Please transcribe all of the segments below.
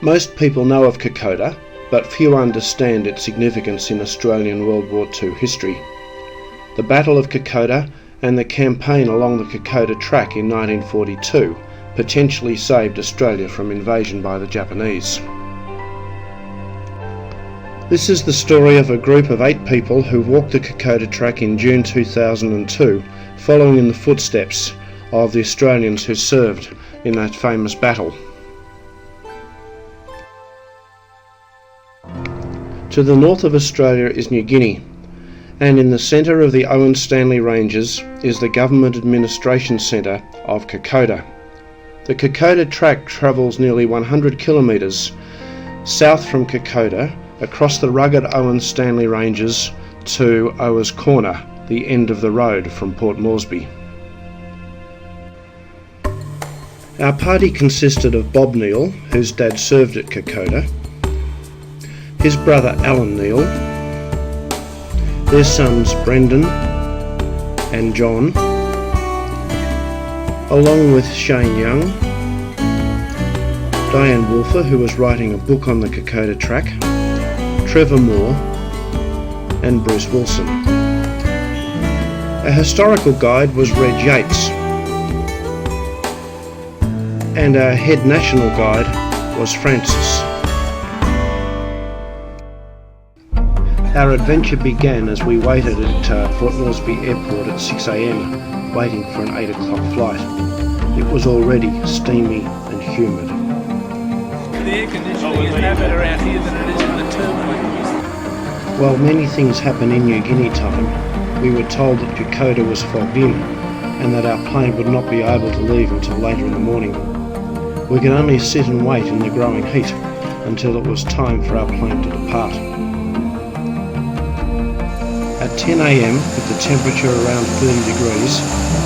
Most people know of Kokoda, but few understand its significance in Australian World War II history. The Battle of Kokoda and the campaign along the Kokoda Track in 1942 potentially saved Australia from invasion by the Japanese. This is the story of a group of 8 people who walked the Kokoda Track in June 2002, following in the footsteps of the Australians who served in that famous battle. To the north of Australia is New Guinea, and in the centre of the Owen Stanley Ranges is the Government Administration Centre of Kokoda. The Kokoda Track travels nearly 100 kilometres south from Kokoda across the rugged Owen Stanley Ranges to Ower's Corner, the end of the road from Port Moresby. Our party consisted of Bob Neal, whose dad served at Kokoda, his brother Alan Neal, their sons Brendan and John, along with Shane Young, Diane Wolfer, who was writing a book on the Kokoda Track, Trevor Moore and Bruce Wilson. Our historical guide was Reg Yates, and our head national guide was Francis. Our adventure began as we waited at Port Moresby Airport at 6 a.m, waiting for an 8 o'clock flight. It was already steamy and humid. The air conditioning is no better around here than it is in the terminal. While many things happen in New Guinea time, we were told that Kokoda was fogged in and that our plane would not be able to leave until later in the morning. We could only sit and wait in the growing heat until it was time for our plane to depart. At 10 a.m, with the temperature around 30 degrees,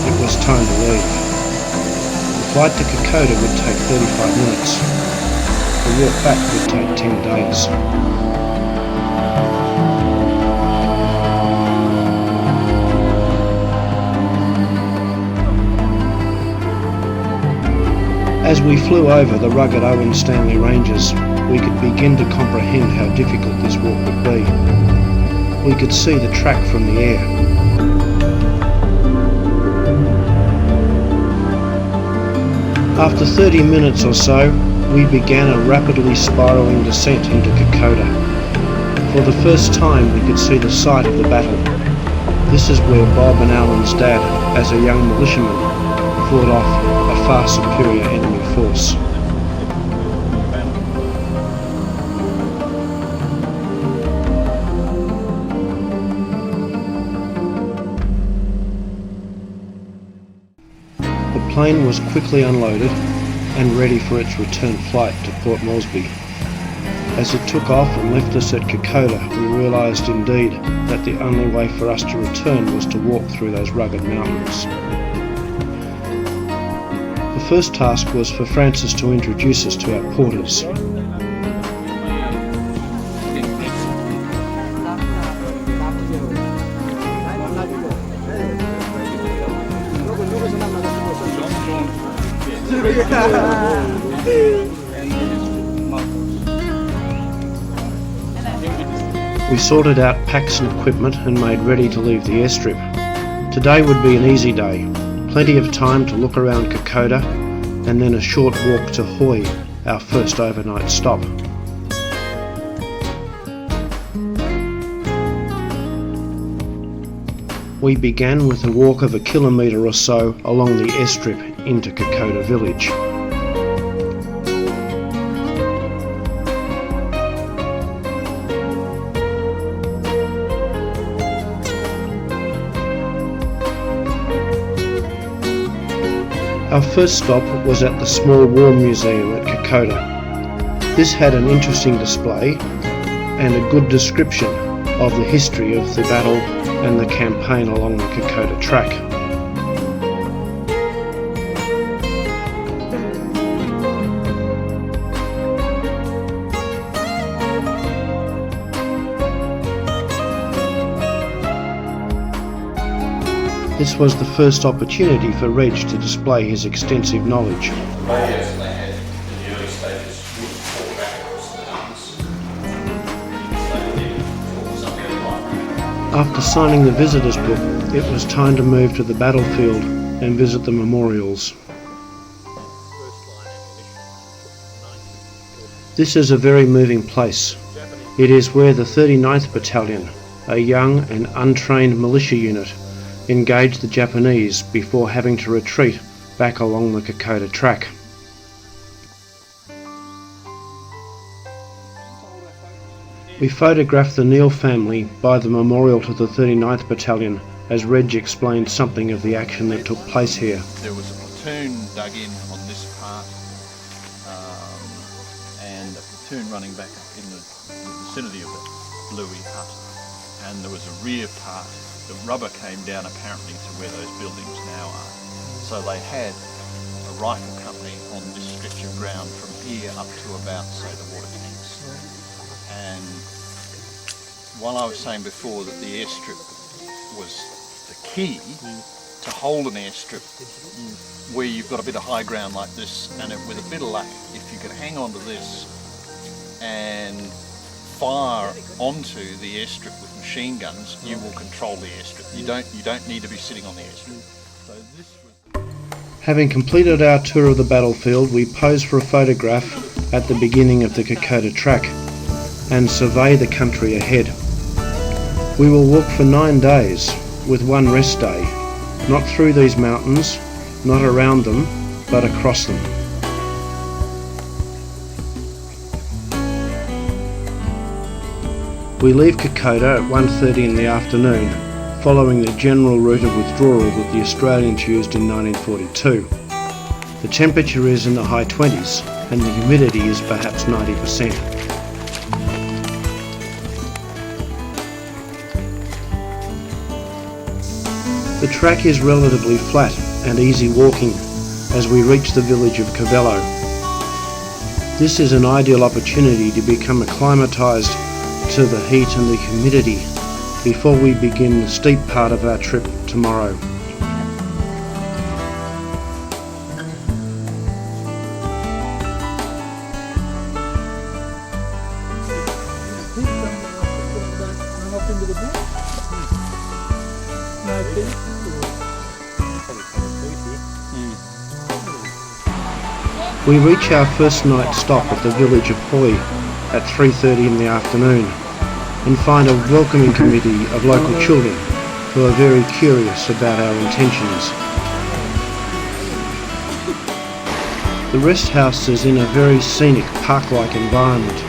it was time to leave. The flight to Kokoda would take 35 minutes. The walk back would take 10 days. As we flew over the rugged Owen Stanley Ranges, we could begin to comprehend how difficult this walk would be. We could see the track from the air. After 30 minutes or so, we began a rapidly spiralling descent into Kokoda. For the first time we could see the site of the battle. This is where Bob and Alan's dad, as a young militiaman, fought off a far superior enemy force. The plane was quickly unloaded and ready for its return flight to Port Moresby. As it took off and left us at Kokoda, we realised indeed that the only way for us to return was to walk through those rugged mountains. The first task was for Francis to introduce us to our porters. We sorted out packs and equipment and made ready to leave the airstrip. Today would be an easy day, plenty of time to look around Kokoda and then a short walk to Hoi, our first overnight stop. We began with a walk of 1 kilometre or so along the airstrip into Kokoda village. Our first stop was at the Small War Museum at Kokoda. This had an interesting display and a good description of the history of the battle and the campaign along the Kokoda Track. This was the first opportunity for Reg to display his extensive knowledge. Radios they had in the early stages would fall back After signing the visitor's book, it was time to move to the battlefield and visit the memorials. This is a very moving place. It is where the 39th Battalion, a young and untrained militia unit, engaged the Japanese before having to retreat back along the Kokoda Track. We photographed the Neal family by the memorial to the 39th Battalion as Reg explained something of the action that took place here. There was a platoon dug in on this part and a platoon running back up in the vicinity of the bluey hut, and there was a rear part. The rubber came down apparently to where those buildings now are. So they had a rifle company on this stretch of ground from here up to about, say, the water tanks. And while I was saying before that the airstrip was the key to hold an airstrip where you've got a bit of high ground like this, and with a bit of luck, if you can hang on to this and fire onto the airstrip with machine guns, you will control the airstrip. You don't need to be sitting on the airstrip. So this was... Having completed our tour of the battlefield, we posed for a photograph at the beginning of the Kokoda Track and survey the country ahead. We will walk for 9 days with one rest day, not through these mountains, not around them, but across them. We leave Kokoda at 1:30 in the afternoon, following the general route of withdrawal that the Australians used in 1942. The temperature is in the high 20s and the humidity is perhaps 90%. The track is relatively flat and easy walking as we reach the village of Cavello. This is an ideal opportunity to become acclimatised to the heat and the humidity before we begin the steep part of our trip tomorrow. We reach our first night stop at the village of Hoi at 3:30 in the afternoon and find a welcoming committee of local children who are very curious about our intentions. The rest house is in a very scenic park-like environment.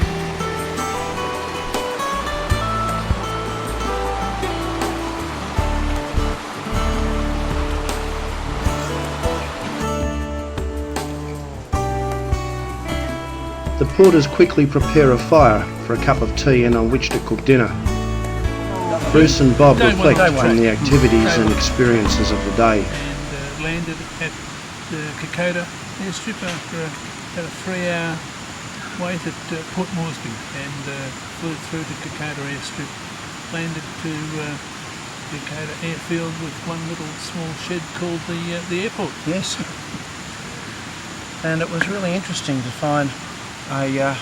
The porters quickly prepare a fire for a cup of tea and on which to cook dinner. Bruce and Bob reflect from the activities and experiences of the day. And landed at the Kokoda airstrip after about a 3-hour wait at Port Moresby, and flew through the Kokoda airstrip, landed to Kokoda airfield with one little small shed called the airport. Yes. And it was really interesting to find a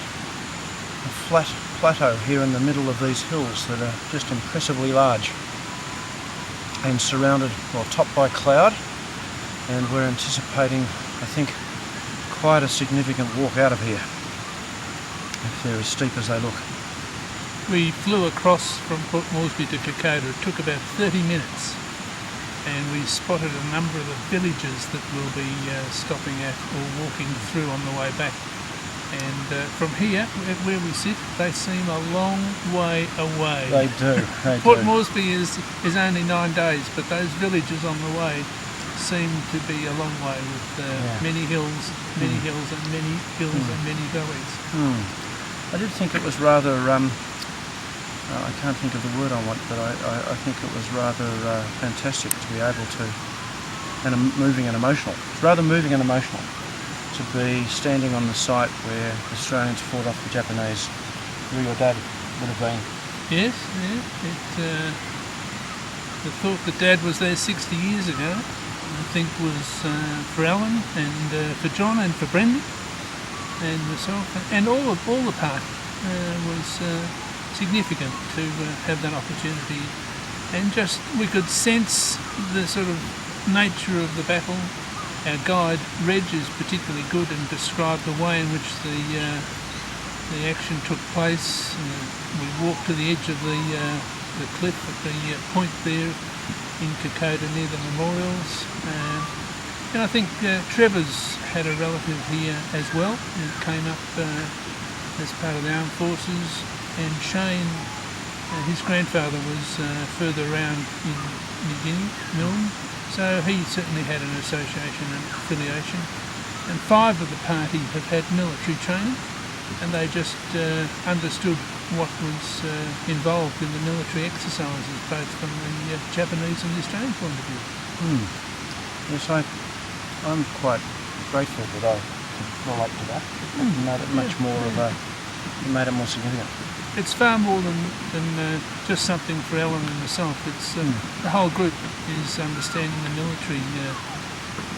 flat plateau here in the middle of these hills that are just impressively large and surrounded, well, topped by cloud, and we're anticipating, I think, quite a significant walk out of here if they're as steep as they look. We flew across from Port Moresby to Kokoda. It took about 30 minutes, and we spotted a number of the villages that we'll be stopping at or walking through on the way back. And from here, where we sit, they seem a long way away. They do. Port Moresby is only 9 days, but those villages on the way seem to be a long way with many hills, and many hills and many valleys. I did think it was rather, I can't think of the word I want, but I think it was rather fantastic to be able to, and moving and emotional. It's rather moving and emotional to be standing on the site where the Australians fought off the Japanese, where your dad would have been. Yes, yeah. The thought that Dad was there 60 years ago, I think, was for Alan and for John and for Brendan and myself and all the part was significant to have that opportunity and just we could sense the sort of nature of the battle. Our guide, Reg, is particularly good and described the way in which the action took place. We walked to the edge of the cliff at the point there in Kokoda near the memorials. And I think Trevor's had a relative here as well, who came up as part of the armed forces, and Shane, his grandfather was further around in New Guinea, Milne, so he certainly had an association and affiliation. And 5 of the party have had military training, and they just understood what was involved in the military exercises, both from the Japanese and the Australian point of view. Yes, I'm quite grateful that I could relate to that. It made it much more of a, it made it more significant. It's far more than just something for Ellen and myself. It's the whole group is understanding the military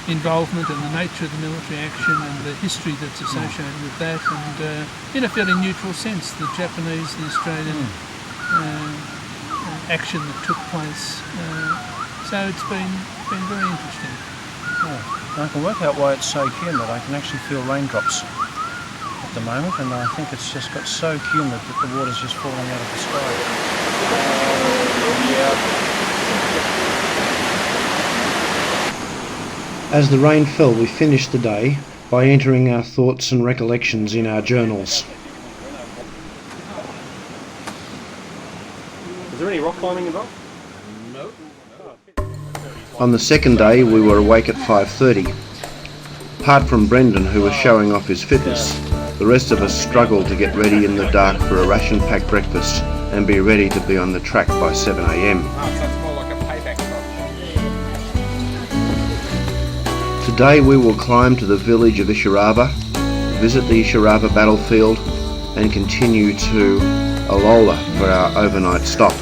involvement and the nature of the military action and the history that's associated with that, and in a fairly neutral sense, the Japanese, the Australian action that took place. So it's been very interesting. Yeah. I can work out why it's so humid. I can actually feel raindrops at the moment, and I think it's just got so humid that the water's just falling out of the sky. As the rain fell, we finished the day by entering our thoughts and recollections in our journals. Is there any rock climbing involved? No. On the second day, we were awake at 5:30. Apart from Brendan, who was showing off his fitness, the rest of us struggled to get ready in the dark for a ration-packed breakfast and be ready to be on the track by 7 a.m. Today we will climb to the village of Isharava, visit the Isharava battlefield, and continue to Alola for our overnight stop.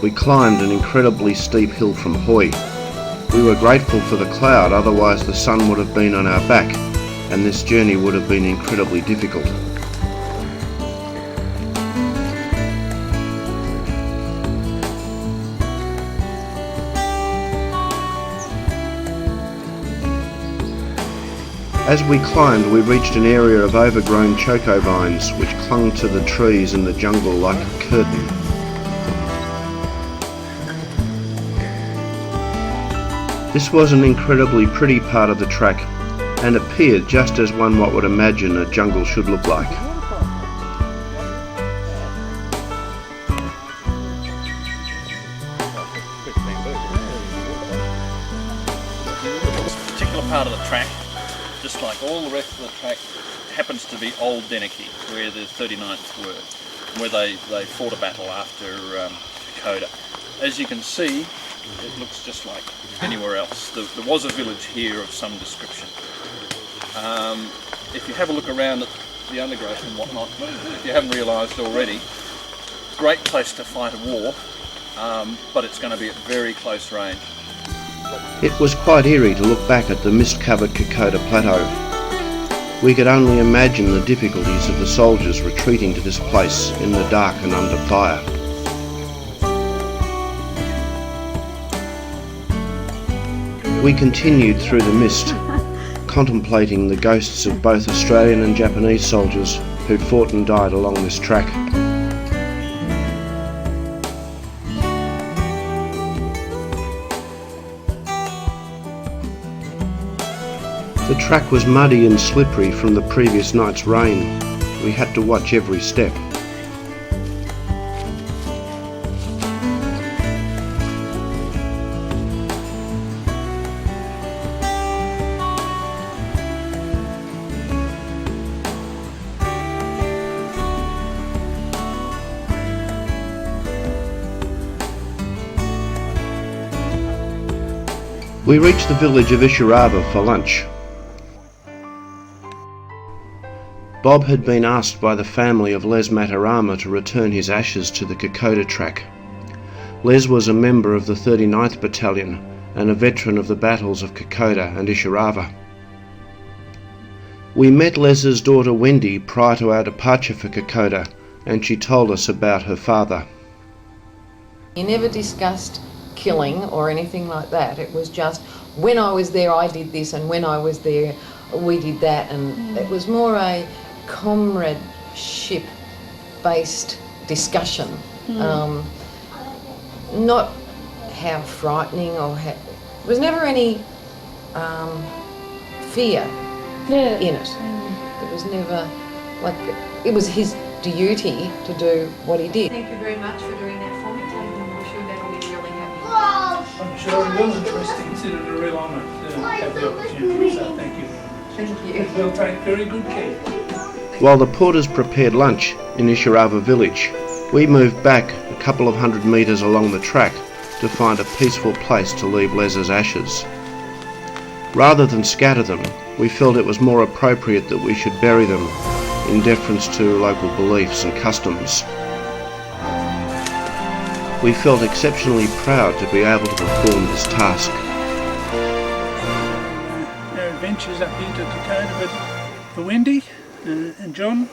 We climbed an incredibly steep hill from Hoi. We were grateful for the cloud, otherwise the sun would have been on our back, and this journey would have been incredibly difficult. As we climbed, we reached an area of overgrown choco vines which clung to the trees in the jungle like a curtain. This was an incredibly pretty part of the track and appeared just as one what would imagine a jungle should look like. This particular part of the track, just like all the rest of the track, happens to be Old Deneki, where the 39th were, where they fought a battle after Kokoda. As you can see, it looks just like anywhere else. There was a village here of some description. If you have a look around at the undergrowth and whatnot, if you haven't realised already, great place to fight a war, but it's going to be at very close range. It was quite eerie to look back at the mist-covered Kokoda Plateau. We could only imagine the difficulties of the soldiers retreating to this place in the dark and under fire. We continued through the mist, contemplating the ghosts of both Australian and Japanese soldiers who'd fought and died along this track. The track was muddy and slippery from the previous night's rain. We had to watch every step. We reached the village of Isharava for lunch. Bob had been asked by the family of Les Matarama to return his ashes to the Kokoda Track. Les was a member of the 39th Battalion and a veteran of the battles of Kokoda and Isharava. We met Les's daughter Wendy prior to our departure for Kokoda and she told us about her father. He never discussed killing or anything like that. It was just, when I was there I did this, and when I was there we did that, and it was more a comradeship based discussion. Not how frightening or how, there was never any fear in it. It was never like, it was his duty to do what he did. Thank you very much for doing that for me, Taylor. I'm sure that'll be really happy. I'm sure it will. It's considered a real honour to have the opportunity, so thank you. Thank you. We'll take very good care. While the porters prepared lunch in Ishirava village, we moved back a couple of 100 metres along the track to find a peaceful place to leave Les's ashes. Rather than scatter them, we felt it was more appropriate that we should bury them in deference to local beliefs and customs. We felt exceptionally proud to be able to perform this task. Our adventures up here to Kokoda, but for Wendy and John,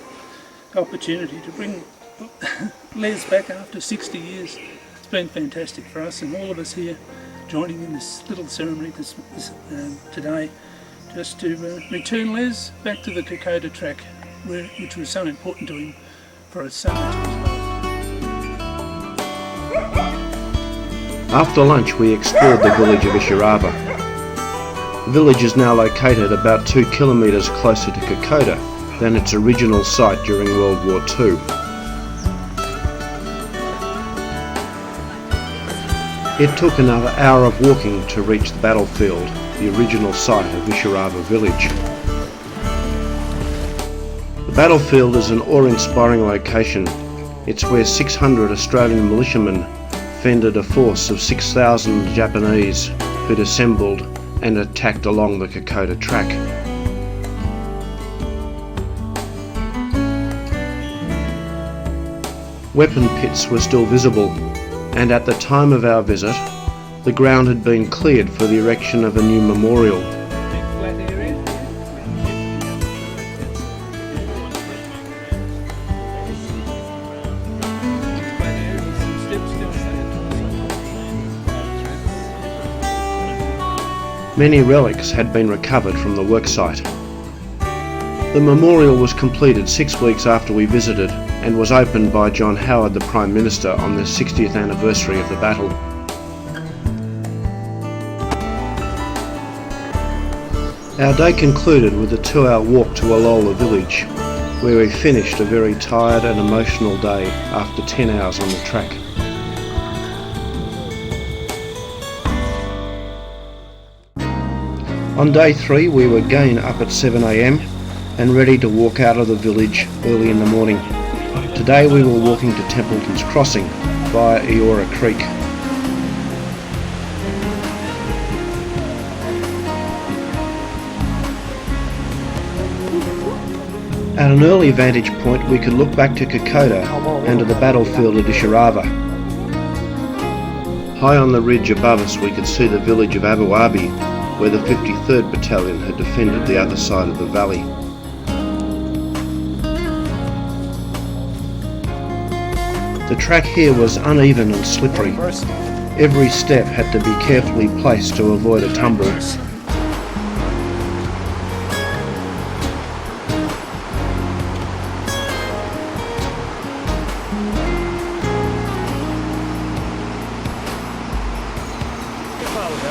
the opportunity to bring Les back after 60 years, it's been fantastic for us, and all of us here joining in this little ceremony today, just to return Les back to the Kokoda Track, which was so important to him for so much of his life. After lunch we explored the village of Ishirava. The village is now located about 2 kilometres closer to Kokoda than its original site during World War II. It took another hour of walking to reach the battlefield, the original site of Ishirava village. The battlefield is an awe-inspiring location. It's where 600 Australian militiamen fended a force of 6,000 Japanese who'd assembled and attacked along the Kokoda Track. Weapon pits were still visible, and at the time of our visit, the ground had been cleared for the erection of a new memorial. Many relics had been recovered from the worksite. The memorial was completed 6 weeks after we visited and was opened by John Howard, the Prime Minister, on the 60th anniversary of the battle. Our day concluded with a 2-hour walk to Alola village, where we finished a very tired and emotional day after 10 hours on the track. On day 3 we were again up at 7 AM and ready to walk out of the village early in the morning. Today we were walking to Templeton's Crossing via Eora Creek. At an early vantage point we could look back to Kokoda and to the battlefield at Ishirava. High on the ridge above us we could see the village of Abu Abi, where the 53rd Battalion had defended the other side of the valley. The track here was uneven and slippery. Every step had to be carefully placed to avoid a tumble.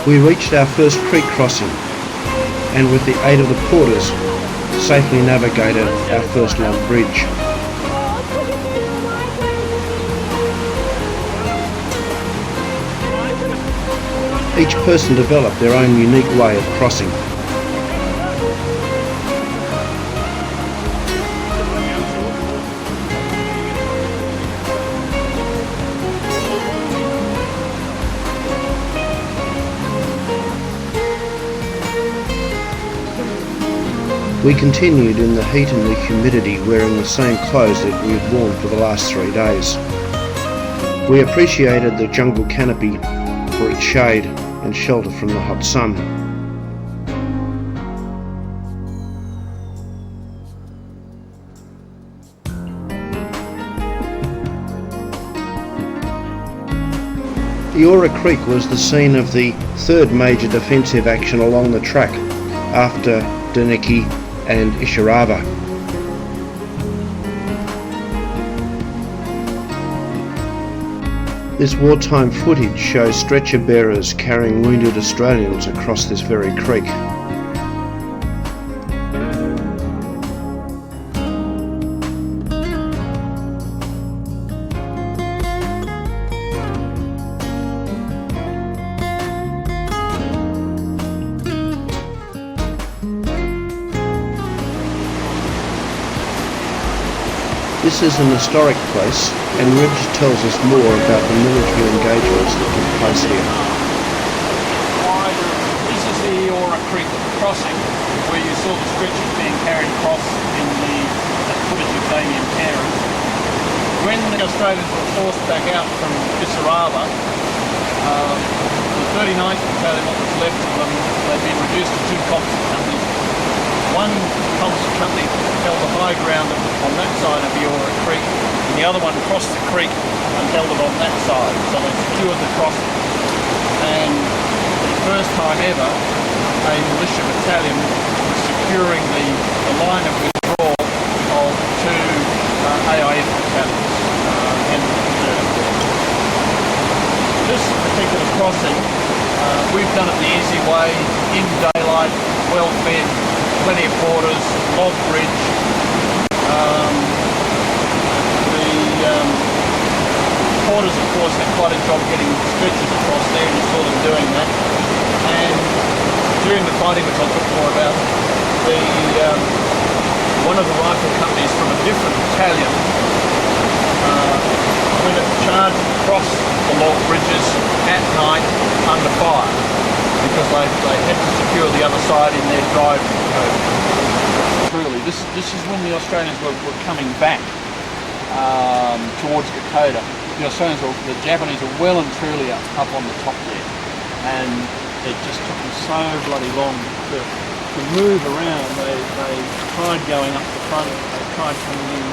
We reached our first creek crossing and with the aid of the porters safely navigated our first log bridge. Each person developed their own unique way of crossing. We continued in the heat and the humidity wearing the same clothes that we had worn for the last 3 days. We appreciated the jungle canopy for its shade and shelter from the hot sun. The Ora Creek was the scene of the third major defensive action along the track after Guinea and Ishirava. This wartime footage shows stretcher bearers carrying wounded Australians across this very creek. This is an historic place, and Ridge tells us more about the military engagements that took place here. This is the Ora Creek crossing, where you saw the stretchers being carried across in the footage of Damien Carey. When the Australians were forced back out from Bissarava, the 39th Battalion, what was left of them, they'd been reduced to two composite companies. One composite company held the high ground on that side of the Ora Creek, and the other one crossed the creek and held it on that side, so they secured the crossing. And for the first time ever, a militia battalion was securing the line of withdrawal of two AIF battalions. This particular crossing, we've done it the easy way, in daylight, well fed, plenty of quarters, log bridge. The porters, of course, had quite a job getting stretchers across there, and you saw them doing that. And during the fighting, which I'll talk more about, one of the rifle companies from a different battalion, when it charged across the log bridges at night under fire, because they had to secure the other side in their drive. Truly, this is when the Australians were coming back towards Kokoda. The Japanese were well and truly up on the top there, and it just took them so bloody long to move around. They tried going up the front, they tried coming in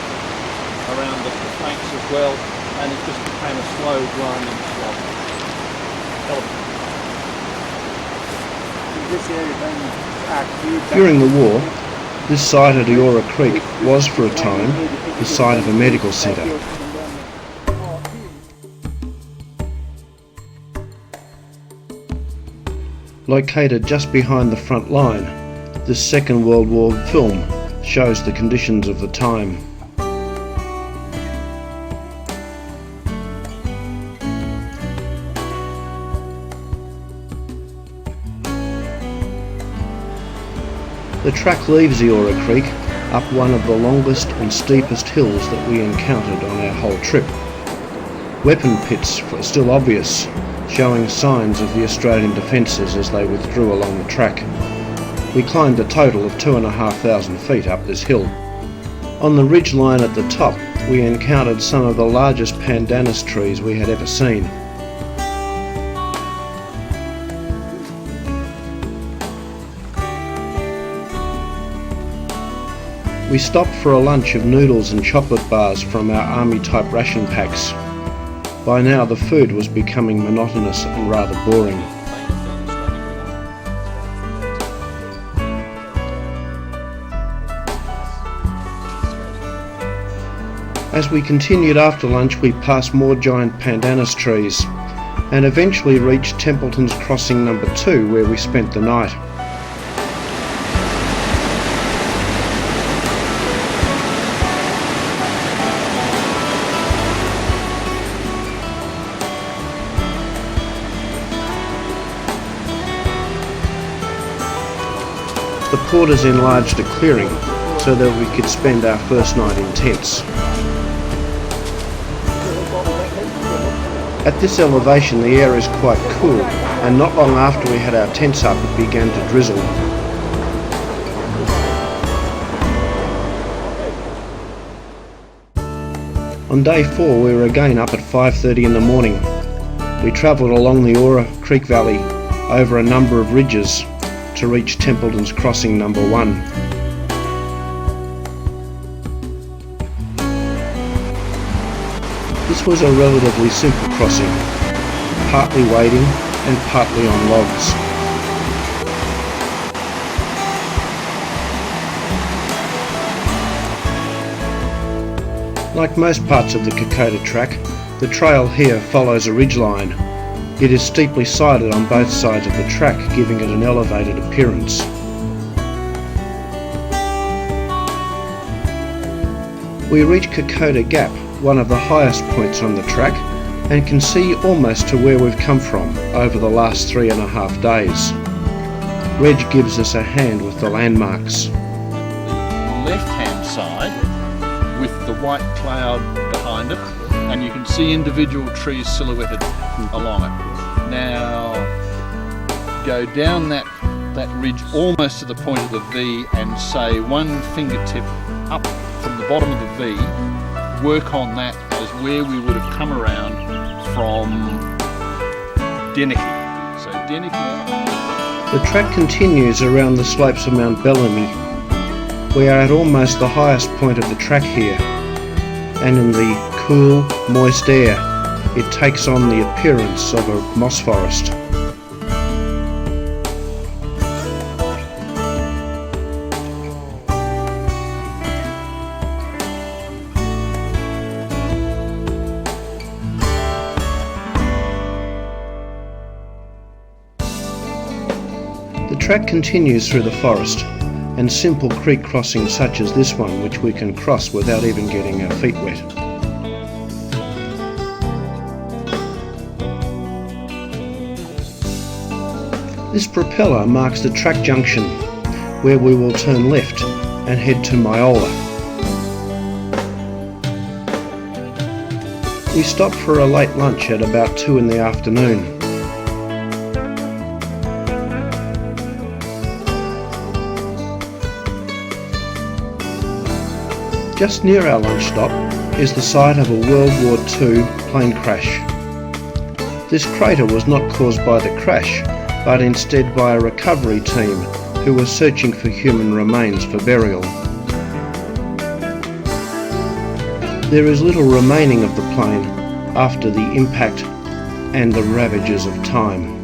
around the flanks as well, and it just became a slow grinding slog. During the war, this site at Ora Creek was for a time the site of a medical centre. Located just behind the front line, this Second World War film shows the conditions of the time. The track leaves the Ora Creek up one of the longest and steepest hills that we encountered on our whole trip. Weapon pits are still obvious, showing signs of the Australian defences as they withdrew along the track. We climbed a total of 2,500 feet up this hill. On the ridge line at the top, we encountered some of the largest pandanus trees we had ever seen. We stopped for a lunch of noodles and chocolate bars from our army-type ration packs. By now the food was becoming monotonous and rather boring. As we continued after lunch, we passed more giant pandanus trees and eventually reached Templeton's Crossing number 2, where we spent the night. The porters enlarged a clearing so that we could spend our first night in tents. At this elevation the air is quite cool, and not long after we had our tents up it began to drizzle. On day 4 we were again up at 5:30 in the morning. We travelled along the Ora Creek Valley over a number of ridges to reach Templeton's Crossing number 1. This was a relatively simple crossing. partly wading and partly on logs. Like most parts of the Kokoda Track, the trail here follows a ridgeline. It is steeply sided on both sides of the track, giving it an elevated appearance. We reach Kokoda Gap, one of the highest points on the track, and can see almost to where we've come from over the last 3.5 days. Reg gives us a hand with the landmarks. Left-hand side with the white cloud behind it, and you can see individual trees silhouetted along it. Now go down that ridge almost to the point of the V and say one fingertip up from the bottom of the V, work on that as where we would have come around from Guinea. So Guinea. The track continues around the slopes of Mount Bellamy. We are at almost the highest point of the track here, and in the cool, moist air, it takes on the appearance of a moss forest. The track continues through the forest, and simple creek crossings such as this one, which we can cross without even getting our feet wet. This propeller marks the track junction, where we will turn left and head to Myola. We stopped for a late lunch at about 2 in the afternoon. Just near our lunch stop is the site of a World War II plane crash. This crater was not caused by the crash, but instead by a recovery team who were searching for human remains for burial. There is little remaining of the plane after the impact and the ravages of time.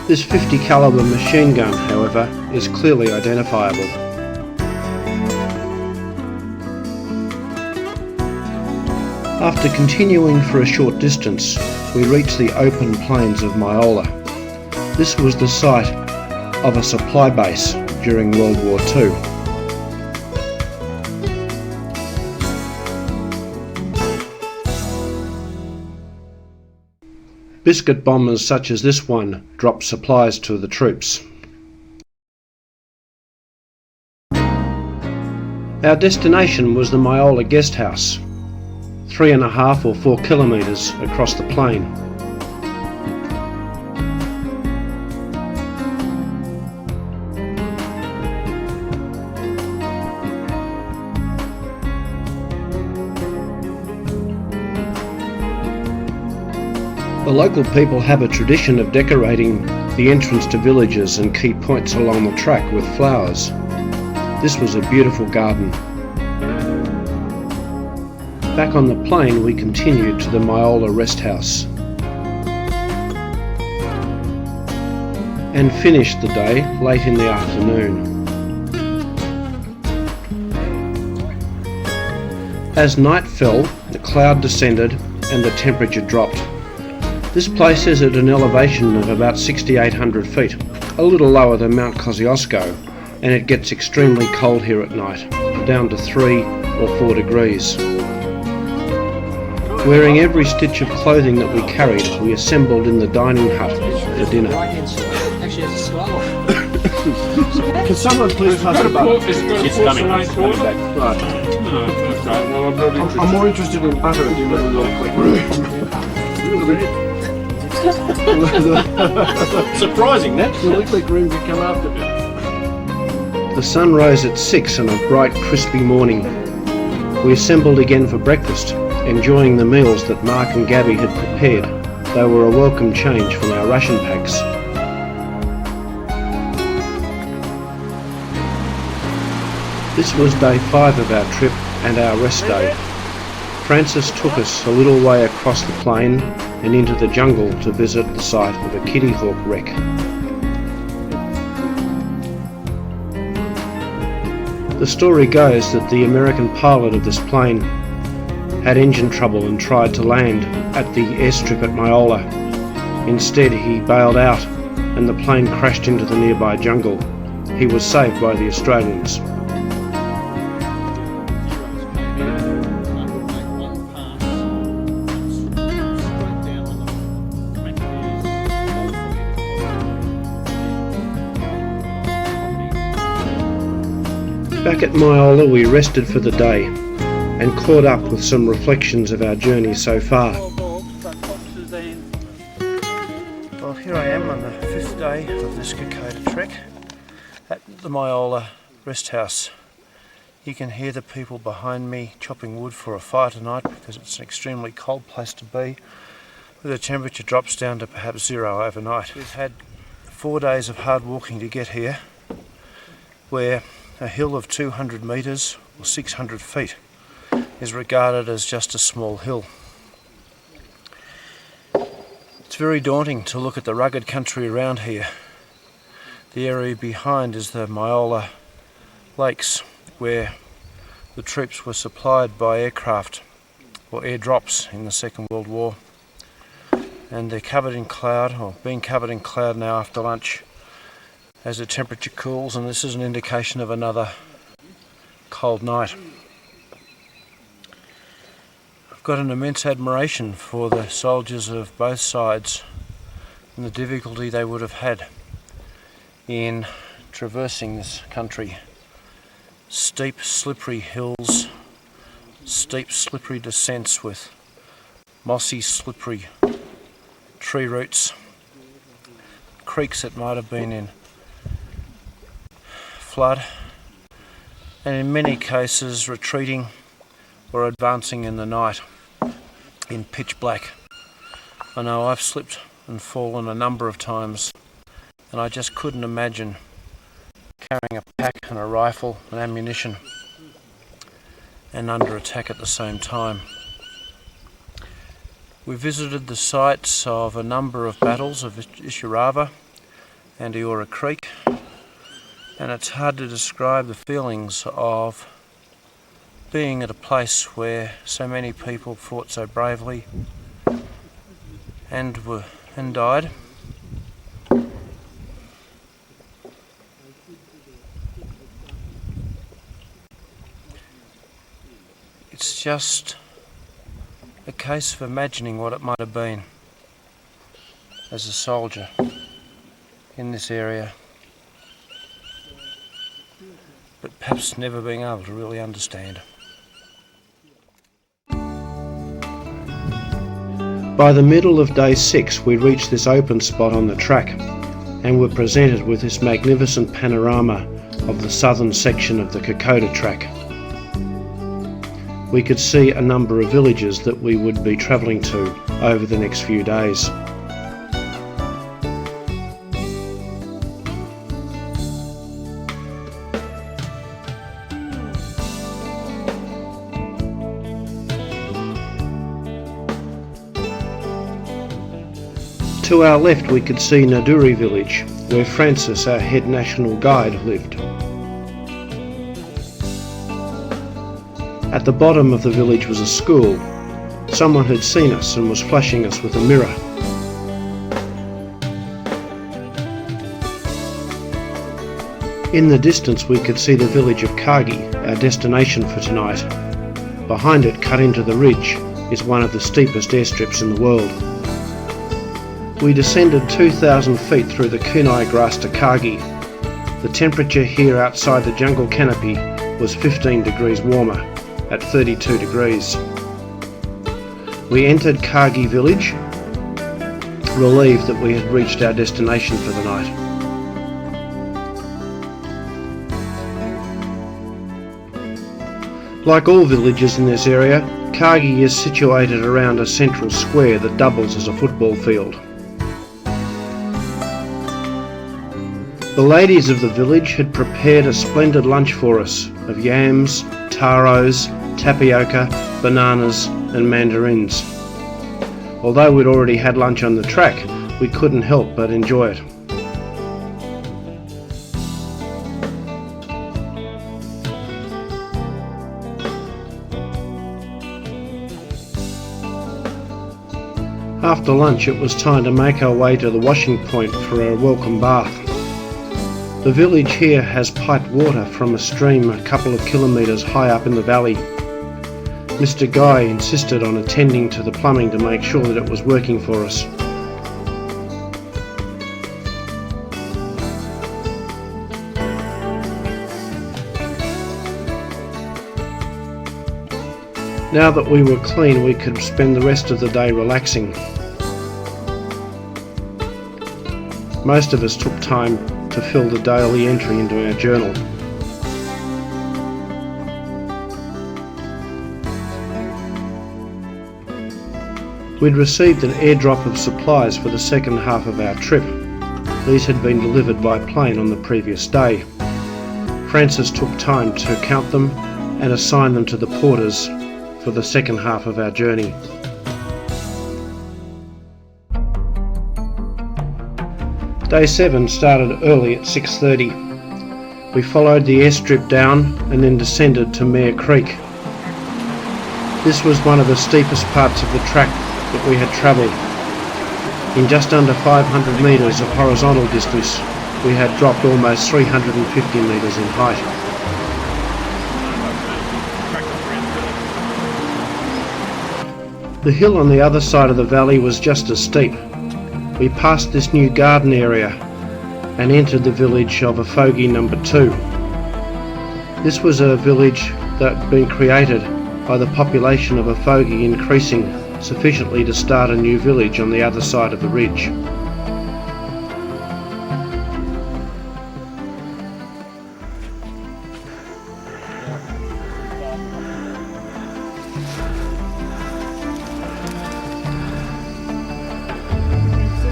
This .50 caliber machine gun, however, is clearly identifiable. After continuing for a short distance, we reach the open plains of Myola. This was the site of a supply base during World War II. Biscuit bombers such as this one drop supplies to the troops. Our destination was the Myola guest house, 3.5 or 4 kilometres across the plain. The local people have a tradition of decorating the entrance to villages and key points along the track with flowers. This was a beautiful garden. Back on the plain we continued to the Myola rest house and finished the day late in the afternoon. As night fell, the cloud descended and the temperature dropped. This place is at an elevation of about 6,800 feet, a little lower than Mount Kosciuszko, and it gets extremely cold here at night, down to 3 or 4 degrees. Wearing every stitch of clothing that we carried, we assembled in the dining hut for dinner. Can someone please pass it back? It's coming. Right. I'm more interested in butter than surprising, that. You look like room to come after me. The sun rose at 6 on a bright, crispy morning. We assembled again for breakfast, enjoying the meals that Mark and Gabby had prepared. They were a welcome change from our ration packs. This was day 5 of our trip and our rest day. Francis took us a little way across the plain and into the jungle to visit the site of a Kitty Hawk wreck. The story goes that the American pilot of this plane had engine trouble and tried to land at the airstrip at Myola. Instead, he bailed out and the plane crashed into the nearby jungle. He was saved by the Australians. Back at Myola we rested for the day and caught up with some reflections of our journey so far. Well, here I am on the 5th day of this Kokoda Trek at the Myola rest house. You can hear the people behind me chopping wood for a fire tonight because it's an extremely cold place to be, where the temperature drops down to perhaps 0 overnight. We've had 4 days of hard walking to get here, where a hill of 200 metres or 600 feet is regarded as just a small hill. It's very daunting to look at the rugged country around here. The area behind is the Myola Lakes, where the troops were supplied by aircraft or airdrops in the Second World War, and they're covered in cloud, or being covered in cloud now after lunch as the temperature cools, and this is an indication of another cold night. I've got an immense admiration for the soldiers of both sides and the difficulty they would have had in traversing this country. Steep, slippery hills, steep, slippery descents with mossy, slippery tree roots, creeks that might have been in flood, and in many cases retreating or advancing in the night in pitch black. I know I've slipped and fallen a number of times, and I just couldn't imagine carrying a pack and a rifle and ammunition and under attack at the same time. We visited the sites of a number of battles of Ishirava and Eora Creek, and it's hard to describe the feelings of being at a place where so many people fought so bravely and died. It's just a case of imagining what it might have been as a soldier in this area, but perhaps never being able to really understand. By the middle of day 6 we reached this open spot on the track and were presented with this magnificent panorama of the southern section of the Kokoda Track. We could see a number of villages that we would be travelling to over the next few days. To our left we could see Naduri village, where Francis, our head national guide, lived. At the bottom of the village was a school. Someone had seen us and was flashing us with a mirror. In the distance we could see the village of Kagi, our destination for tonight. Behind it, cut into the ridge, is one of the steepest airstrips in the world. We descended 2,000 feet through the kunai grass to Kagi. The temperature here outside the jungle canopy was 15 degrees warmer, at 32 degrees. We entered Kagi village, relieved that we had reached our destination for the night. Like all villages in this area, Kagi is situated around a central square that doubles as a football field. The ladies of the village had prepared a splendid lunch for us of yams, taros, tapioca, bananas and mandarins. Although we'd already had lunch on the track, we couldn't help but enjoy it. After lunch it was time to make our way to the washing point for a welcome bath. The village here has piped water from a stream a couple of kilometres high up in the valley. Mr. Guy insisted on attending to the plumbing to make sure that it was working for us. Now that we were clean, we could spend the rest of the day relaxing. Most of us took time to fill the daily entry into our journal. We'd received an airdrop of supplies for the second half of our trip. These had been delivered by plane on the previous day. Francis took time to count them and assign them to the porters for the second half of our journey. Day 7 started early at 6:30. We followed the airstrip down and then descended to Mare Creek. This was one of the steepest parts of the track that we had travelled. In just under 500 metres of horizontal distance, we had dropped almost 350 metres in height. The hill on the other side of the valley was just as steep. We passed this new garden area and entered the village of Afogi number 2. This was a village that had been created by the population of Afogi increasing sufficiently to start a new village on the other side of the ridge.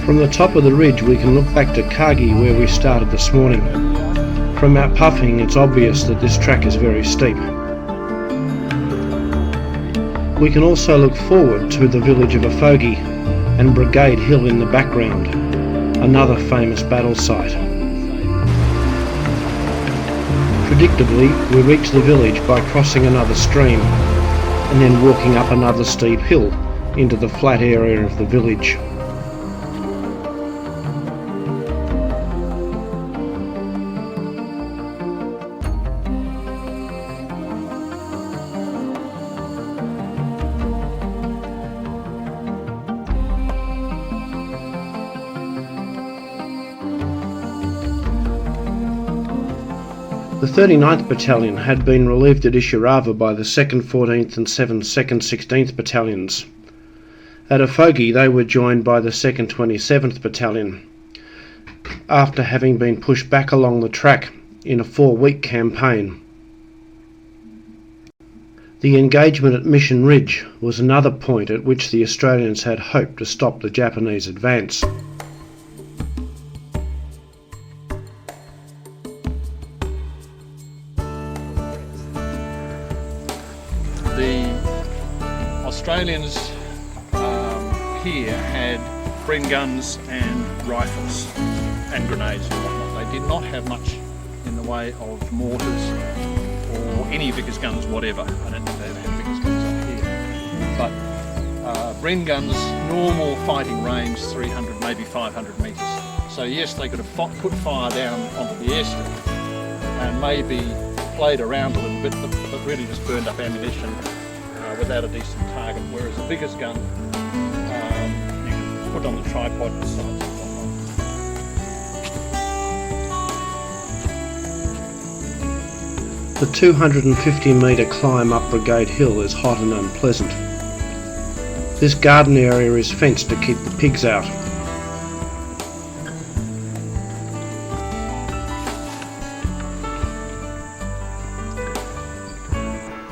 From the top of the ridge we can look back to Kagi where we started this morning. From our puffing it's obvious that this track is very steep. We can also look forward to the village of Afogi and Brigade Hill in the background, another famous battle site. Predictably, we reach the village by crossing another stream and then walking up another steep hill into the flat area of the village. The 39th Battalion had been relieved at Ishirava by the 2nd, 14th and 2nd, 16th Battalions. At Afogi they were joined by the 2nd, 27th Battalion, after having been pushed back along the track in a 4-week campaign. The engagement at Mission Ridge was another point at which the Australians had hoped to stop the Japanese advance. The Australians here had Bren guns and rifles and grenades and whatnot. They did not have much in the way of mortars or any Vickers guns, whatever. I don't think they ever had Vickers guns up here. But Bren guns, normal fighting range, 300, maybe 500 metres. So yes, they could have put fire down onto the airstrip and maybe played around a little bit, but really just burned up ammunition without a decent target. Whereas a Vickers gun, you can put on the tripod and sights and whatnot. The 250 metre climb up Brigade Hill is hot and unpleasant. This garden area is fenced to keep the pigs out.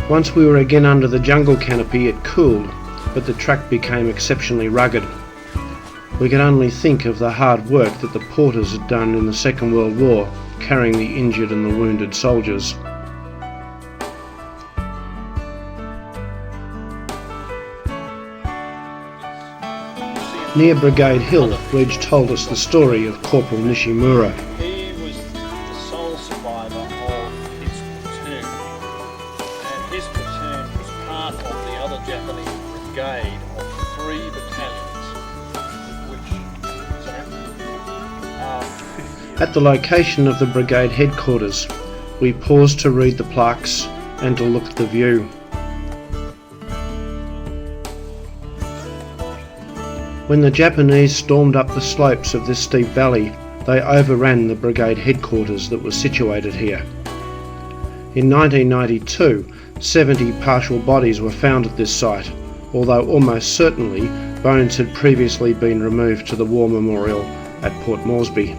Once we were again under the jungle canopy it cooled, but the track became exceptionally rugged. We can only think of the hard work that the porters had done in the Second World War, carrying the injured and the wounded soldiers. Near Brigade Hill, Reg told us the story of Corporal Nishimura. He was the sole survivor of his platoon, and his platoon was part of the other Japanese brigade of 3 battalions, which, At the location of the brigade headquarters, we paused to read the plaques and to look at the view. When the Japanese stormed up the slopes of this steep valley, they overran the brigade headquarters that was situated here. In 1992, 70 partial bodies were found at this site, although almost certainly bones had previously been removed to the War Memorial at Port Moresby.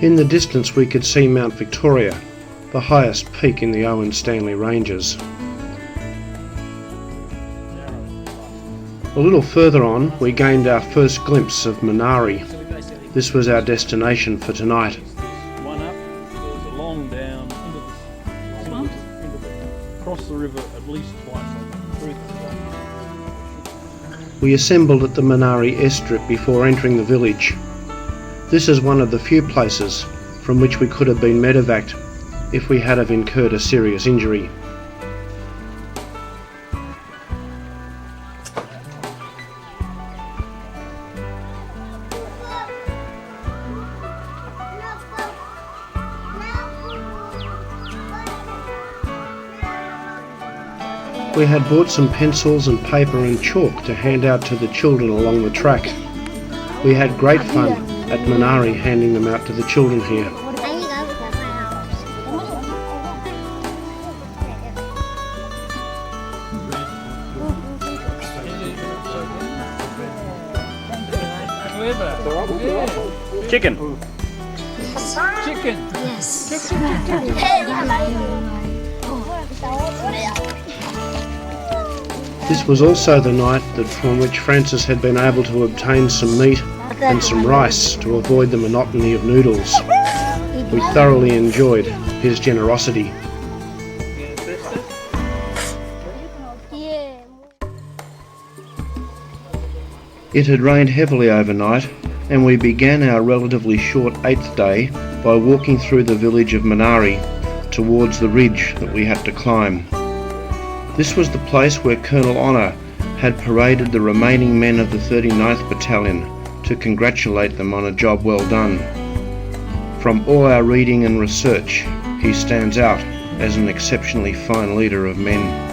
In the distance we could see Mount Victoria, the highest peak in the Owen Stanley Ranges. A little further on, we gained our first glimpse of Minari. This was our destination for tonight. one up, there was a long down into the across the river at least twice through the We assembled at the Minari airstrip before entering the village. This is one of the few places from which we could have been medevaced if we had have incurred a serious injury. We had bought some pencils and paper and chalk to hand out to the children along the track. We had great fun at Minari handing them out to the children here. chicken. Chicken. This was also the night from which Francis had been able to obtain some meat and some rice to avoid the monotony of noodles. We thoroughly enjoyed his generosity. It had rained heavily overnight, and we began our relatively short 8th day by walking through the village of Minari towards the ridge that we had to climb. This was the place where Colonel Honour had paraded the remaining men of the 39th Battalion to congratulate them on a job well done. From all our reading and research, he stands out as an exceptionally fine leader of men.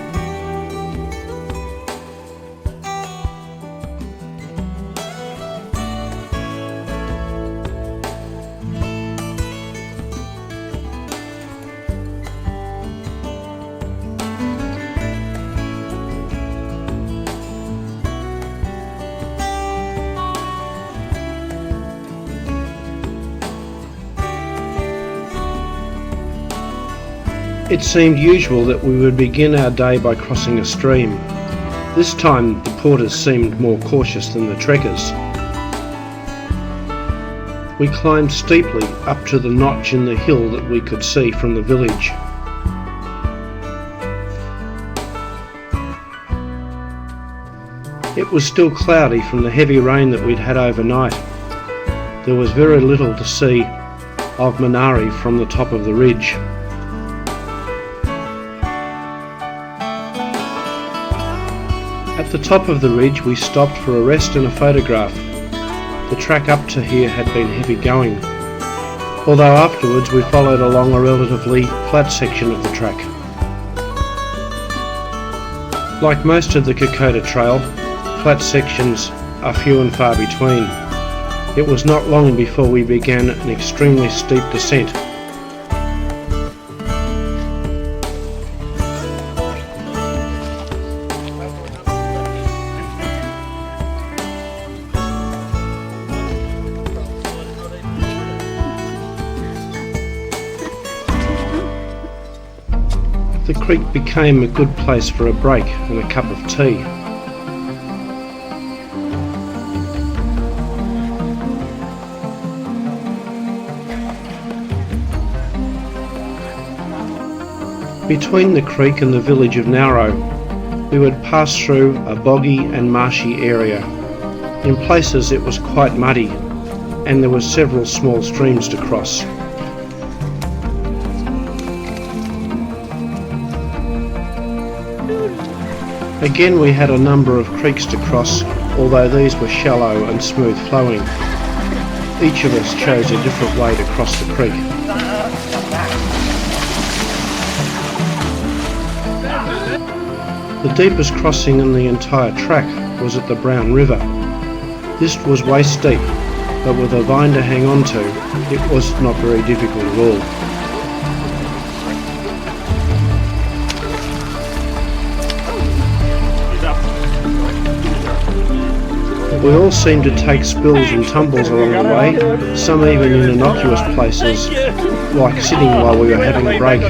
It seemed usual that we would begin our day by crossing a stream. This time the porters seemed more cautious than the trekkers. We climbed steeply up to the notch in the hill that we could see from the village. It was still cloudy from the heavy rain that we'd had overnight. There was very little to see of Minari from the top of the ridge. At the top of the ridge we stopped for a rest and a photograph. The track up to here had been heavy going, although afterwards we followed along a relatively flat section of the track. Like most of the Kokoda Trail, flat sections are few and far between. It was not long before we began an extremely steep descent. The The creek became a good place for a break and a cup of tea. Between the creek and the village of Narrow, we would pass through a boggy and marshy area. In places it was quite muddy, and there were several small streams to cross. Again, we had a number of creeks to cross, although these were shallow and smooth flowing. Each of us chose a different way to cross the creek. The deepest crossing in the entire track was at the Brown River. This was waist deep, but with a vine to hang on to, it was not very difficult at all. We all seemed to take spills and tumbles along the way, some even in innocuous places, like sitting while we were having a break.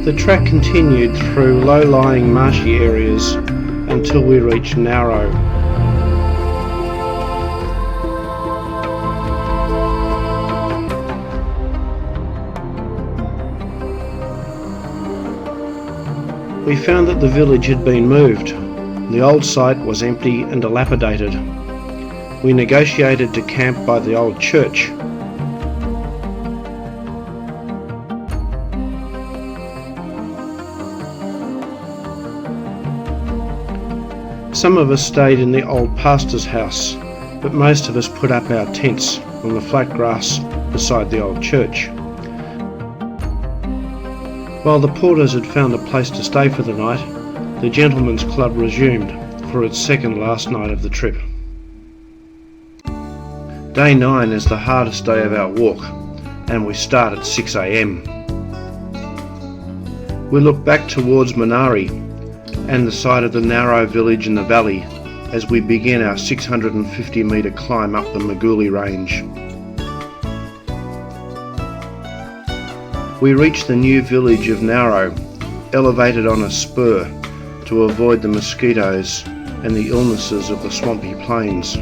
The track continued through low-lying marshy areas until we reached Narrow. We found that the village had been moved. The old site was empty and dilapidated. We negotiated to camp by the old church. Some of us stayed in the old pastor's house, but most of us put up our tents on the flat grass beside the old church. While the porters had found a place to stay for the night, the gentlemen's club resumed for its second last night of the trip. Day 9 is the hardest day of our walk, and we start at 6 a.m. We look back towards Minari and the site of the Narrow village in the valley as we begin our 650 metre climb up the Maguli range. We reach the new village of Narrow, elevated on a spur to avoid the mosquitoes and the illnesses of the swampy plains.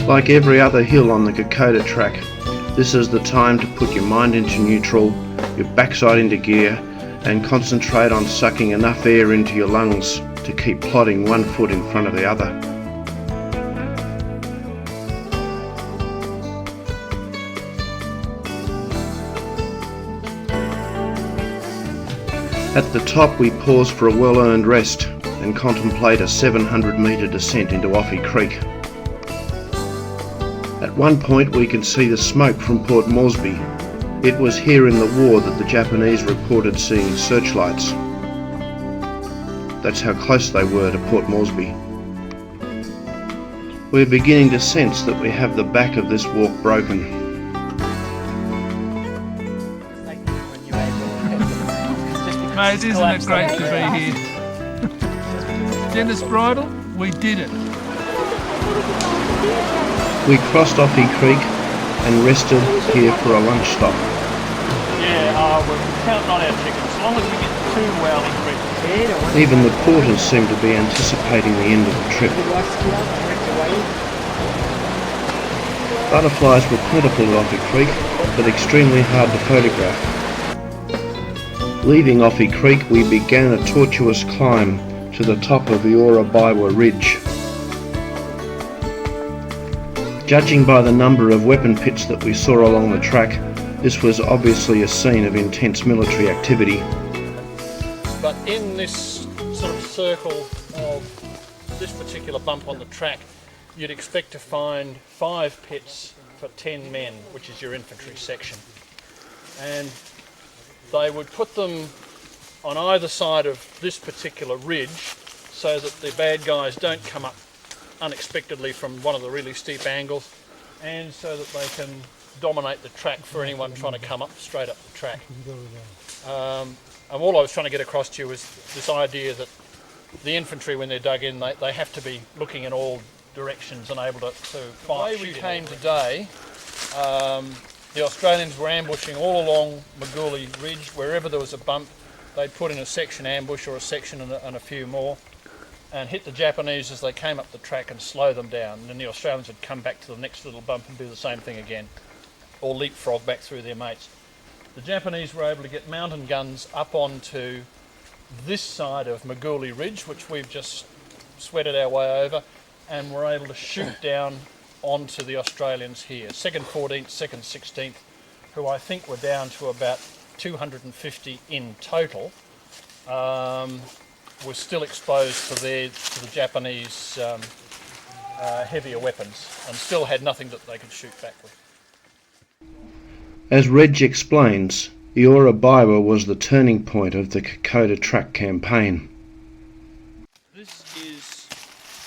Like every other hill on the Kokoda Track, this is the time to put your mind into neutral, your backside into gear, and concentrate on sucking enough air into your lungs to keep plodding one foot in front of the other. At the top we pause for a well-earned rest and contemplate a 700 metre descent into Offie Creek. At one point we can see the smoke from Port Moresby. It was here in the war that the Japanese reported seeing searchlights. That's how close they were to Port Moresby. We're beginning to sense that we have the back of this walk broken. Mate, isn't it great to be here? Dennis Bridle, we did it. We crossed Offie Creek and rested here for a lunch stop. Yeah, we're counting on our chickens. As long as we get 2 Wowling Creek. Even the porters seem to be anticipating the end of the trip. Butterflies were plentiful at Offie Creek, but extremely hard to photograph. Leaving Offie Creek, we began a tortuous climb to the top of the Ora Biwa Ridge. Judging by the number of weapon pits that we saw along the track, this was obviously a scene of intense military activity. But in this sort of circle of this particular bump on the track, you'd expect to find 5 pits for 10 men, which is your infantry section. And they would put them on either side of this particular ridge so that the bad guys don't come up unexpectedly from one of the really steep angles, and so that they can dominate the track for anyone trying to come up straight up the track. And all I was trying to get across to you was this idea that the infantry, when they're dug in, they have to be looking in all directions and able to fight. The way we came today, the Australians were ambushing all along Maguli Ridge. Wherever there was a bump, they'd put in a section ambush or a section and a few more, and hit the Japanese as they came up the track and slow them down. And then the Australians would come back to the next little bump and do the same thing again, or leapfrog back through their mates. The Japanese were able to get mountain guns up onto this side of Maguli Ridge, which we've just sweated our way over, and were able to shoot down onto the Australians here. 2nd 14th, 2nd 16th, who I think were down to about 250 in total, were still exposed to the Japanese heavier weapons, and still had nothing that they could shoot back with. As Reg explains, Eora Baiwa was the turning point of the Kokoda Track campaign. This is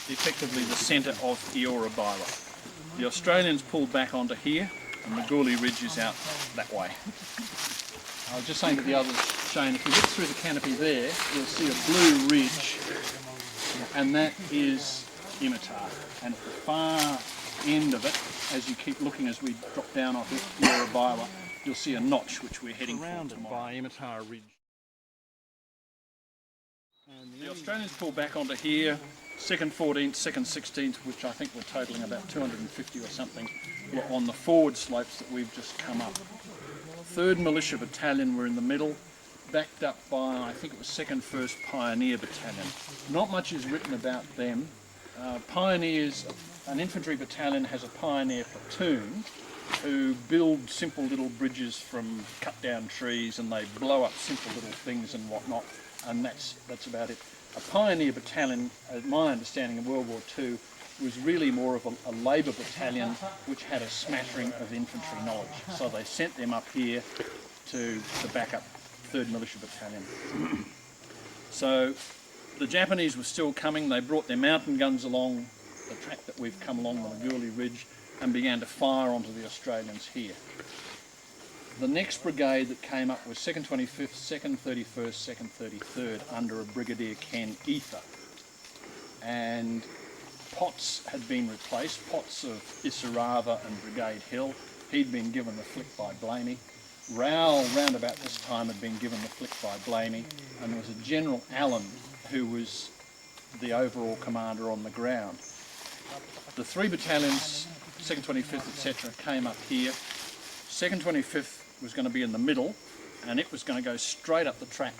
effectively the centre of Eora Baiwa. The Australians pulled back onto here, and Maguli Ridge is out that way. I was just saying to the others, Shane, if you look through the canopy there, you'll see a blue ridge, and that is Imitar. And at the far end of it, as you keep looking as we drop down off Eora Baiwa, you'll see a notch which we're heading surrounded by Imitar Ridge. And the Australians pulled back onto here, 2nd 14th, 2nd 16th, which I think were totalling about 250 or something, were on the forward slopes that we've just come up. 3rd Militia Battalion were in the middle, backed up by, I think it was 2nd 1st Pioneer Battalion. Not much is written about them. Pioneers, an infantry battalion has a pioneer platoon who build simple little bridges from cut down trees, and they blow up simple little things and whatnot, and that's about it. A pioneer battalion, as my understanding in World War II, was really more of a labour battalion which had a smattering of infantry knowledge. So they sent them up here to back up 3rd Militia Battalion. So the Japanese were still coming. They brought their mountain guns along the track that we've come along the Maguli Ridge and began to fire onto the Australians here. The next brigade that came up was 2nd 25th, 2nd 31st, 2nd 33rd under a Brigadier Ken Ether. And Potts had been replaced, Potts of Isarava and Brigade Hill. He'd been given the flick by Blamey. Rowell, round about this time, had been given the flick by Blamey, and there was a General Allen who was the overall commander on the ground. The 3 battalions, 2nd 25th, etc., came up here. 2nd 25th was going to be in the middle, and it was going to go straight up the track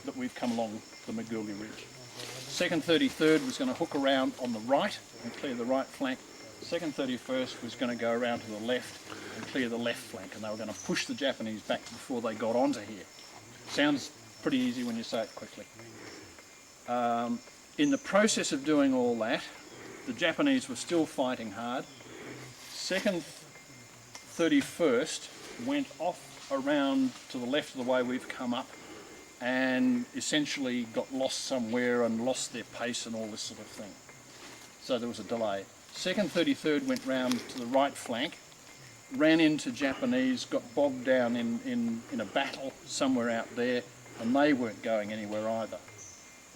that we've come along the Maguli Ridge. 2nd 33rd was going to hook around on the right and clear the right flank. 2nd 31st was going to go around to the left and clear the left flank, and they were going to push the Japanese back before they got onto here. Sounds pretty easy when you say it quickly. In the process of doing all that, the Japanese were still fighting hard. 2nd 31st went off around to the left of the way we've come up, and essentially got lost somewhere and lost their pace and all this sort of thing. So there was a delay. 2nd 33rd went round to the right flank, ran into Japanese, got bogged down in a battle somewhere out there, and they weren't going anywhere either.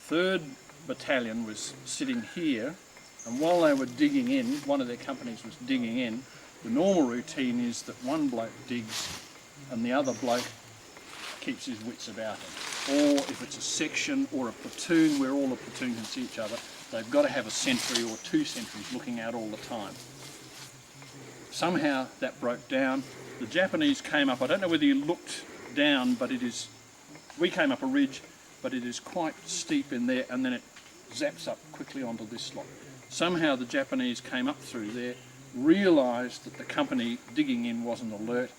3rd Battalion was sitting here, and while they were digging in, one of their companies was digging in, the normal routine is that one bloke digs and the other bloke keeps his wits about him. Or if it's a section or a platoon where all the platoon can see each other, they've got to have a sentry or 2 sentries looking out all the time. Somehow that broke down. The Japanese came up, I don't know whether you looked down, but we came up a ridge, but it is quite steep in there, and then it zaps up quickly onto this slot. Somehow the Japanese came up through there, realised that the company digging in wasn't alert,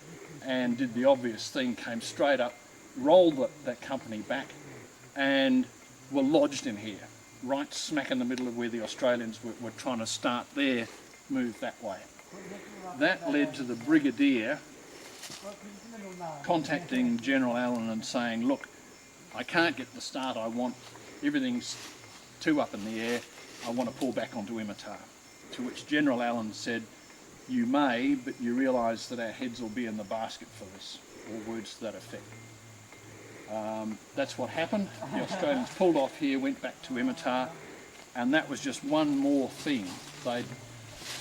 and did the obvious thing, came straight up, rolled that company back, and were lodged in here, right smack in the middle of where the Australians were trying to start their move that way. That led to the Brigadier contacting General Allen and saying, look, I can't get the start I want, everything's too up in the air, I want to pull back onto Imitar. To which General Allen said, you may, but you realise that our heads will be in the basket for this, or words to that effect. That's what happened. The Australians pulled off here, went back to Imitar, and that was just one more thing.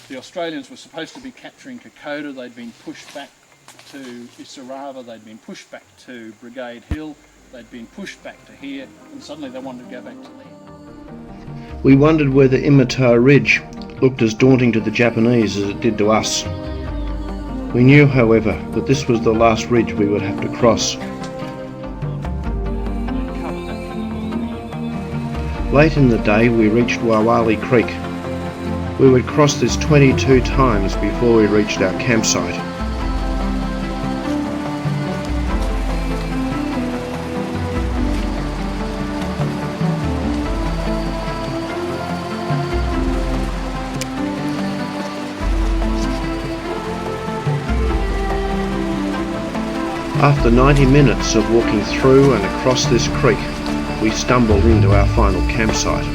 The Australians were supposed to be capturing Kokoda. They'd been pushed back to Isarava, they'd been pushed back to Brigade Hill, they'd been pushed back to here, and suddenly they wanted to go back to there. We wondered whether Imitar Ridge looked as daunting to the Japanese as it did to us. We knew, however, that this was the last ridge we would have to cross. Late in the day we reached Wawali Creek. We would cross this 22 times before we reached our campsite. After 90 minutes of walking through and across this creek, we stumbled into our final campsite.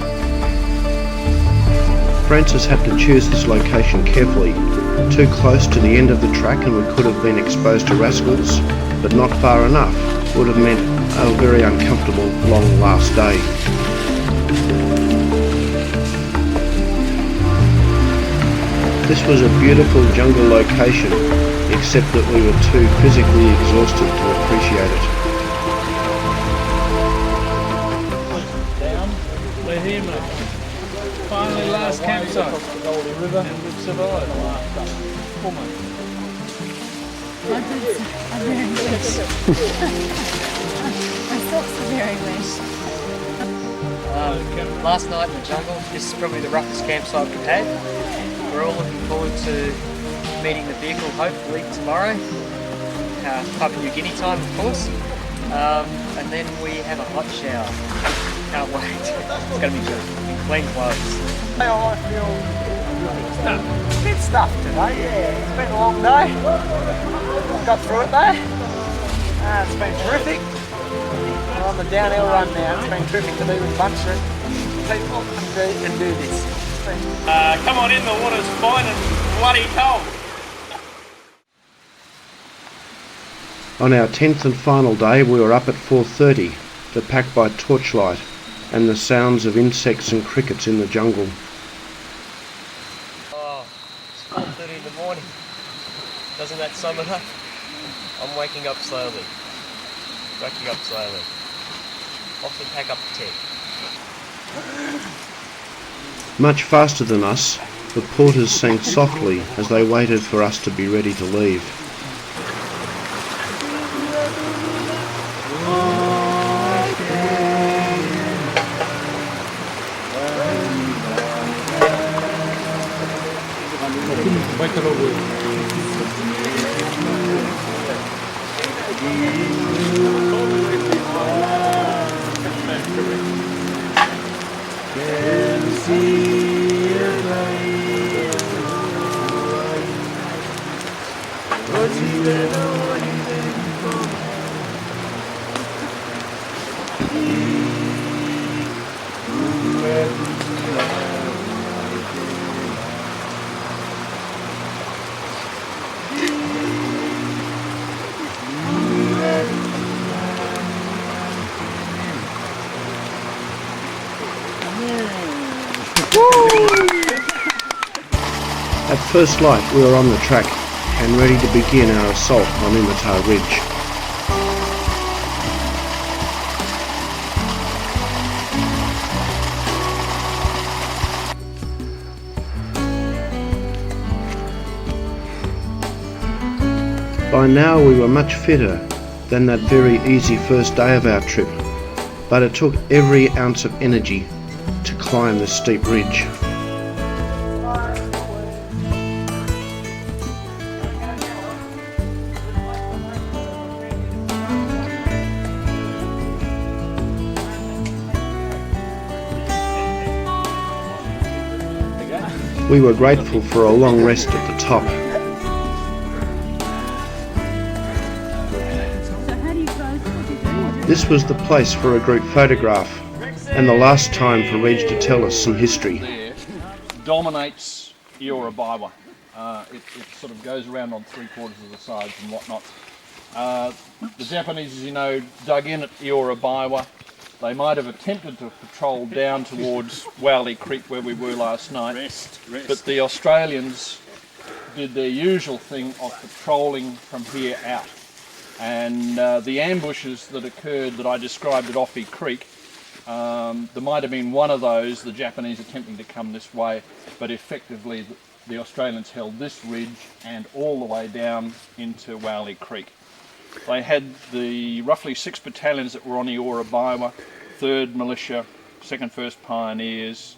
Francis had to choose this location carefully. Too close to the end of the track and we could have been exposed to rascals, but not far enough would have meant a very uncomfortable long last day. This was a beautiful jungle location, except that we were too physically exhausted to appreciate it. We're here, mate. Finally, last campsite. And we've survived. I'm very wet. My socks are very wet. Last night in the jungle, this is probably the roughest campsite we've had. We're all looking forward to meeting the vehicle hopefully tomorrow. Papua New Guinea time, of course. And then we have a hot shower. Can't wait. It's going to be good. In clean clothes. I feel a bit stuffed today. Yeah, it's been a long day. Got through it though. It's been terrific. We're on the downhill run now. It's been terrific to be with a bunch of people and do this. Come on in, the water's fine and bloody cold. On our 10th and final day we were up at 4:30 to pack by torchlight and the sounds of insects and crickets in the jungle. Oh, it's 4:30 in the morning. Doesn't that sum it up? I'm waking up slowly. Off to pack up the tent. Much faster than us, the porters sang softly as they waited for us to be ready to leave. At first light we were on the track and ready to begin our assault on Imitar Ridge. By now we were much fitter than that very easy first day of our trip, but it took every ounce of energy to climb this steep ridge. We were grateful for a long rest at the top. This was the place for a group photograph and the last time for Reg to tell us some history. There dominates Eora Baiwa. It sort of goes around on 3/4 of the sides and whatnot. The Japanese, as you know, dug in at Eora Baiwa. They might have attempted to patrol down towards Wowley Creek where we were last night, but the Australians did their usual thing of patrolling from here out. And the ambushes that occurred that I described at Offie Creek, there might have been one of those, the Japanese attempting to come this way, but effectively the Australians held this ridge and all the way down into Wowley Creek. They had the roughly 6 battalions that were on Eora Baiwa, 3rd Militia, 2nd 1st Pioneers,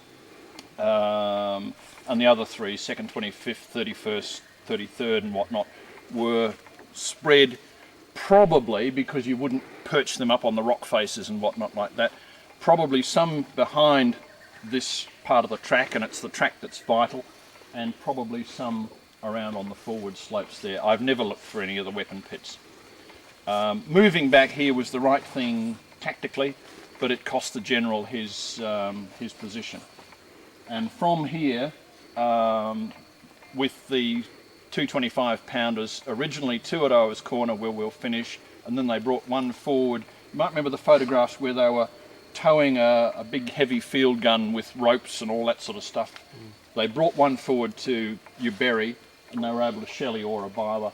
and the other 3, 2nd 25th, 31st, 33rd and whatnot, were spread probably, because you wouldn't perch them up on the rock faces and whatnot like that, probably some behind this part of the track, and it's the track that's vital, and probably some around on the forward slopes there. I've never looked for any of the weapon pits. Moving back here was the right thing tactically, but it cost the general his position. And from here, with the 225 pounders, originally 2 at Owa's Corner where we'll finish, and then they brought one forward. You might remember the photographs where they were towing a big heavy field gun with ropes and all that sort of stuff. They brought one forward to Uberry, and they were able to shell Eora Baiwa.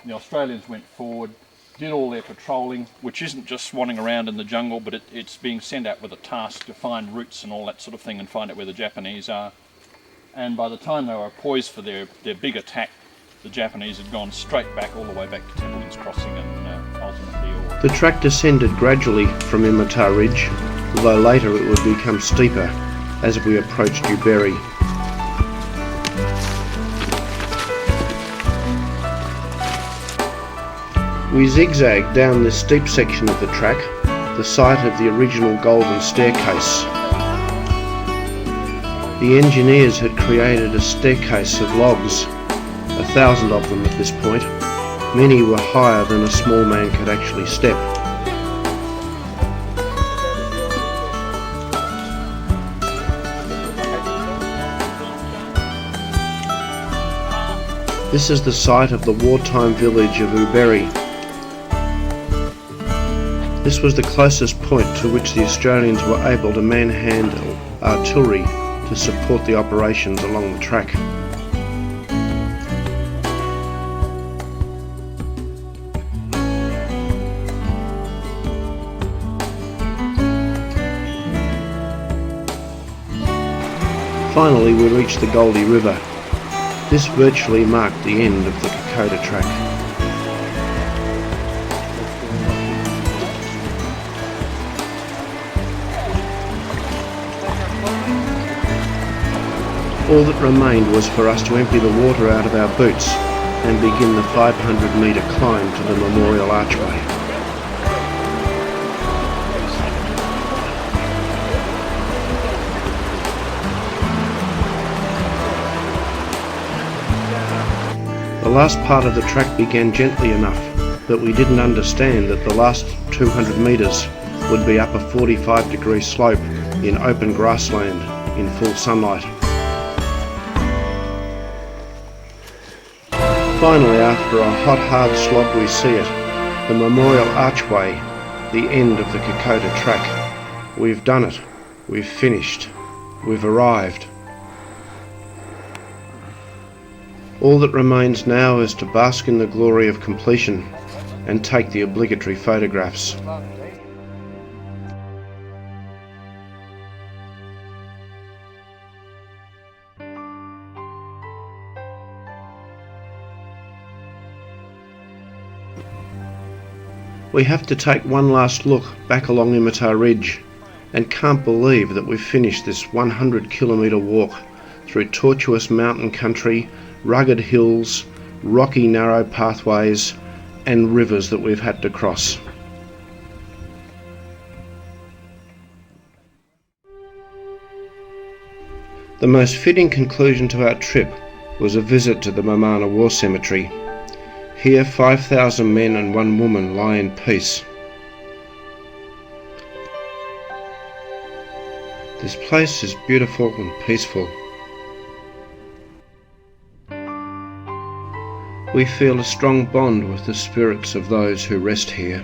The Australians went forward, did all their patrolling, which isn't just swanning around in the jungle, but it's being sent out with a task to find routes and all that sort of thing and find out where the Japanese are. And by the time they were poised for their big attack, the Japanese had gone straight back, all the way back to Templeton's Crossing and ultimately Eora. The track descended gradually from Imitar Ridge, although later it would become steeper as we approached Uberry. We zigzagged down this steep section of the track, the site of the original Golden Staircase. The engineers had created a staircase of logs, 1,000 of them at this point. Many were higher than a small man could actually step. This is the site of the wartime village of Uberry. This was the closest point to which the Australians were able to manhandle artillery to support the operations along the track. Finally we reached the Goldie River. This virtually marked the end of the Kokoda Track. All that remained was for us to empty the water out of our boots and begin the 500-metre climb to the memorial archway. The last part of the track began gently enough, but we didn't understand that the last 200 metres would be up a 45-degree slope in open grassland in full sunlight. Finally, after a hot, hard slog, we see it, the memorial archway, the end of the Kokoda Track. We've done it. We've finished. We've arrived. All that remains now is to bask in the glory of completion and take the obligatory photographs. We have to take one last look back along Imitar Ridge and can't believe that we've finished this 100-kilometre walk through tortuous mountain country, rugged hills, rocky narrow pathways and rivers that we've had to cross. The most fitting conclusion to our trip was a visit to the Momana War Cemetery. Here 5,000 men and 1 woman lie in peace. This place is beautiful and peaceful. We feel a strong bond with the spirits of those who rest here.